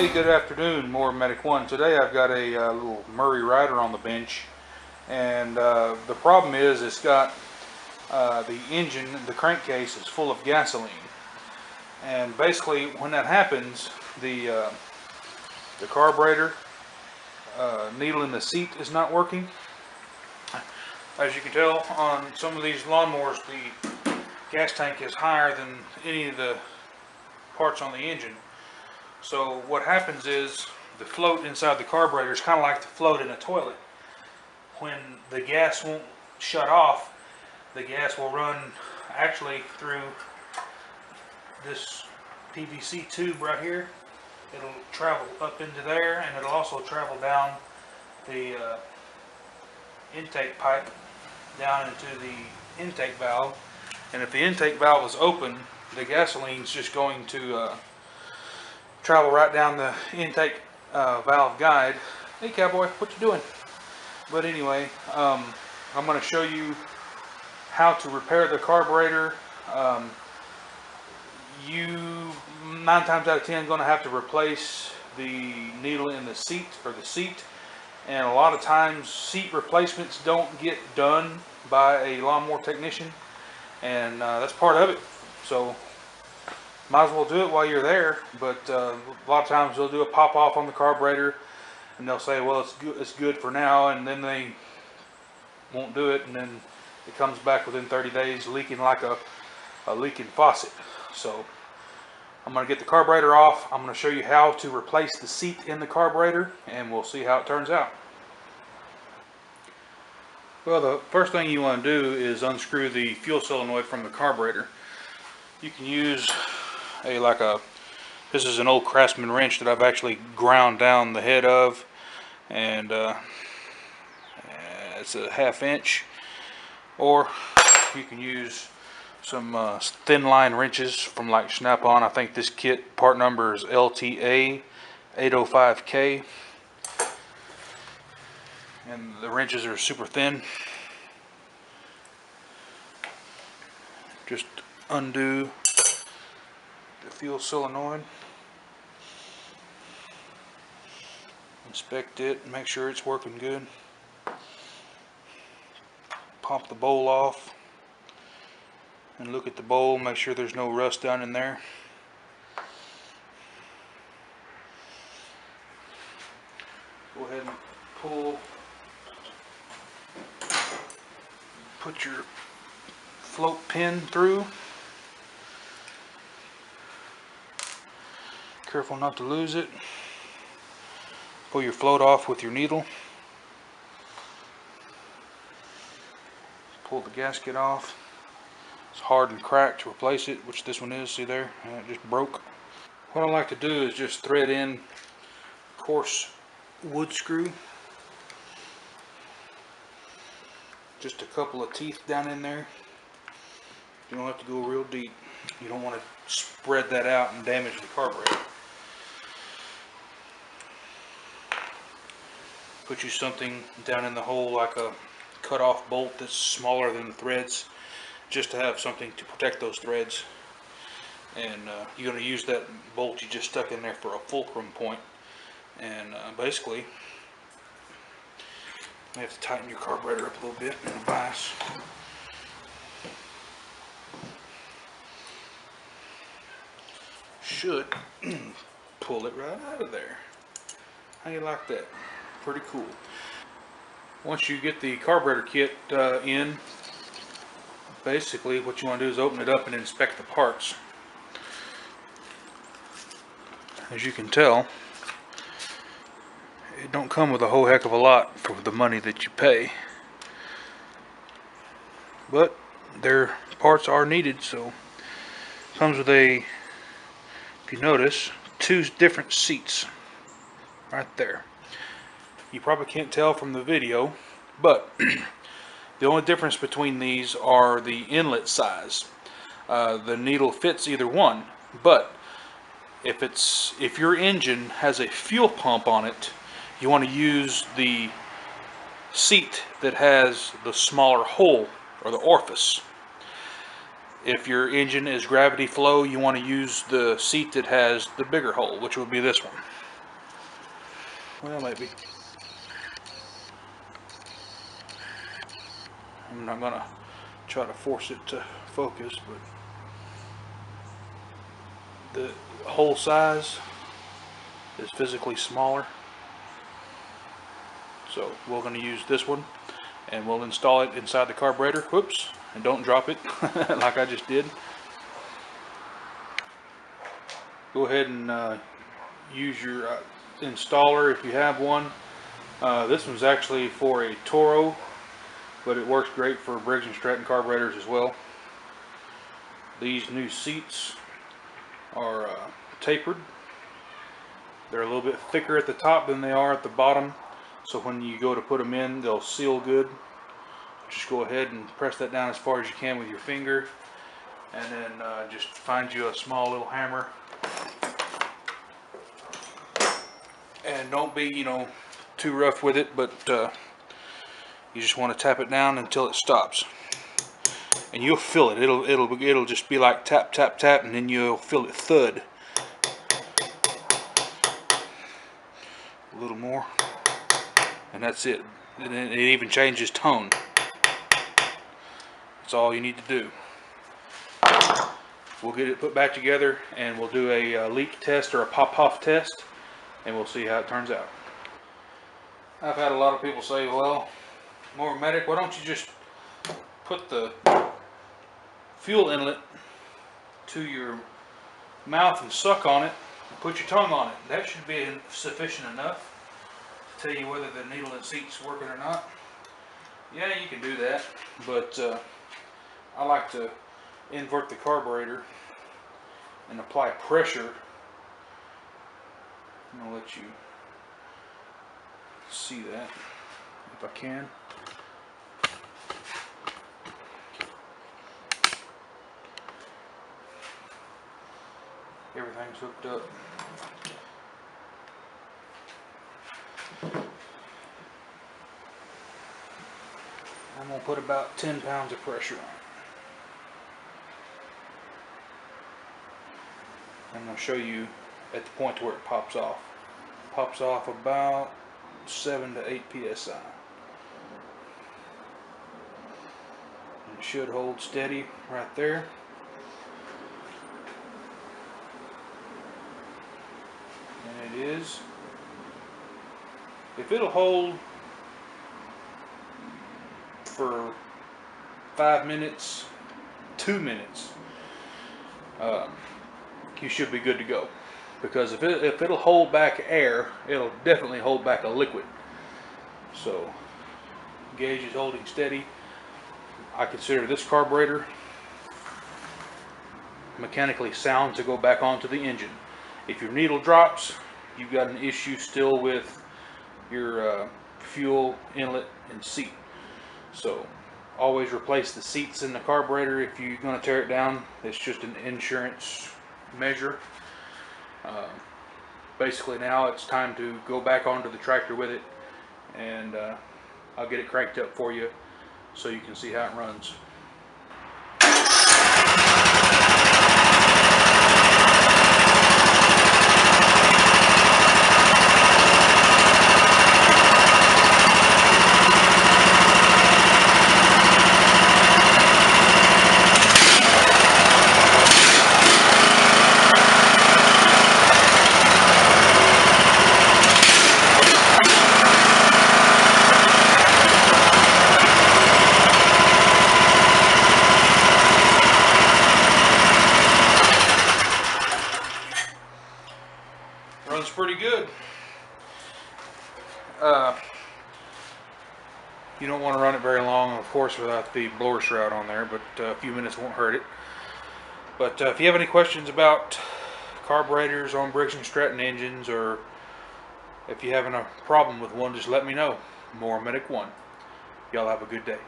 Hey, good afternoon, more Medic One. Today I've got a little Murray Rider on the bench, and the problem is it's got the engine, the crankcase is full of gasoline, and basically when that happens, the carburetor needle in the seat is not working. As you can tell on some of these lawnmowers, the gas tank is higher than any of the parts on the engine. So what happens is the float inside the carburetor is kind of like the float in a toilet. When the gas won't shut off, the gas will run actually through this PVC tube right here. It'll travel up into there, and it'll also travel down the intake pipe down into the intake valve. And if the intake valve is open, the gasoline's just going to travel right down the intake valve guide. Hey cowboy, what you doing? But anyway, I'm going to show you how to repair the carburetor. You 9 times out of 10 going to have to replace the needle in the seat, or the seat, and a lot of times seat replacements don't get done by a lawnmower technician, and that's part of it. So might as well do it while you're there. But a lot of times they'll do a pop off on the carburetor and they'll say, well, it's good for now, and then they won't do it, and then it comes back within 30 days leaking like a leaking faucet. So I'm going to get the carburetor off. I'm going to show you how to replace the seat in the carburetor, and we'll see how it turns out. Well, the first thing you want to do is unscrew the fuel solenoid from the carburetor. You can use this is an old Craftsman wrench that I've actually ground down the head of, and it's a 1/2 inch, or you can use some thin line wrenches from like Snap-on. I think this kit part number is LTA 805K, and the wrenches are super thin. Just undo the fuel solenoid, inspect it, and make sure it's working good. Pop the bowl off and look at the bowl, make sure there's no rust down in there. Go ahead and put your float pin through. Careful not to lose it. Pull your float off with your needle. Pull the gasket off. It's hard and cracked to replace it, which this one is. See there? It just broke. What I like to do is just thread in a coarse wood screw. Just a couple of teeth down in there. You don't have to go real deep. You don't want to spread that out and damage the carburetor. Put you something down in the hole like a cut-off bolt that's smaller than the threads, just to have something to protect those threads. And you're going to use that bolt you just stuck in there for a fulcrum point. And basically, you have to tighten your carburetor up a little bit in the vise. Should pull it right out of there. How you like that? Pretty cool. Once you get the carburetor kit in, basically what you want to do is open it up and inspect the parts. As you can tell, it don't come with a whole heck of a lot for the money that you pay, but their parts are needed. So it comes with a, if you notice, 2 different seats right there. You probably can't tell from the video, but the only difference between these are the inlet size. The needle fits either one, but if your engine has a fuel pump on it, you want to use the seat that has the smaller hole, or the orifice. If your engine is gravity flow, you want to use the seat that has the bigger hole, which would be this one. Well, maybe. I'm not gonna try to force it to focus, but the hole size is physically smaller. So we're going to use this one, and we'll install it inside the carburetor. Whoops, and don't drop it like I just did. Go ahead and use your installer if you have one. This one's actually for a Toro, but it works great for Briggs & Stratton carburetors as well. These new seats are tapered. They're a little bit thicker at the top than they are at the bottom, so when you go to put them in, they'll seal good. Just go ahead and press that down as far as you can with your finger, and then just find you a small little hammer, and don't be, you know, too rough with it, but you just want to tap it down until it stops, and you'll feel it. It'll just be like tap tap tap, and then you'll feel it thud. A little more, and that's it. And it even changes tone. That's all you need to do. We'll get it put back together, and we'll do a leak test or a pop-off test, and we'll see how it turns out. I've had a lot of people say, well, more medic, why don't you just put the fuel inlet to your mouth and suck on it and put your tongue on it. That should be sufficient enough to tell you whether the needle and seat's working or not. Yeah, you can do that, but I like to invert the carburetor and apply pressure. I'm going to let you see that if I can. Everything's hooked up. I'm going to put about 10 pounds of pressure on it. I'm going to show you at the point where it pops off. Pops off about 7 to 8 psi. And it should hold steady right there. And it is. If it'll hold for 5 minutes, 2 minutes, you should be good to go. Because if it'll hold back air, it'll definitely hold back a liquid. So, gauge is holding steady. I consider this carburetor mechanically sound to go back onto the engine. If your needle drops, you've got an issue still with your fuel inlet and seat. So, always replace the seats in the carburetor if you're going to tear it down. It's just an insurance measure. Basically now it's time to go back onto the tractor with it, and I'll get it cranked up for you so you can see how it runs. Runs pretty good. You don't want to run it very long, of course, without the blower shroud on there, but a few minutes won't hurt it. But if you have any questions about carburetors on Briggs & Stratton engines, or if you're having a problem with one, just let me know. More Medic 1. Y'all have a good day.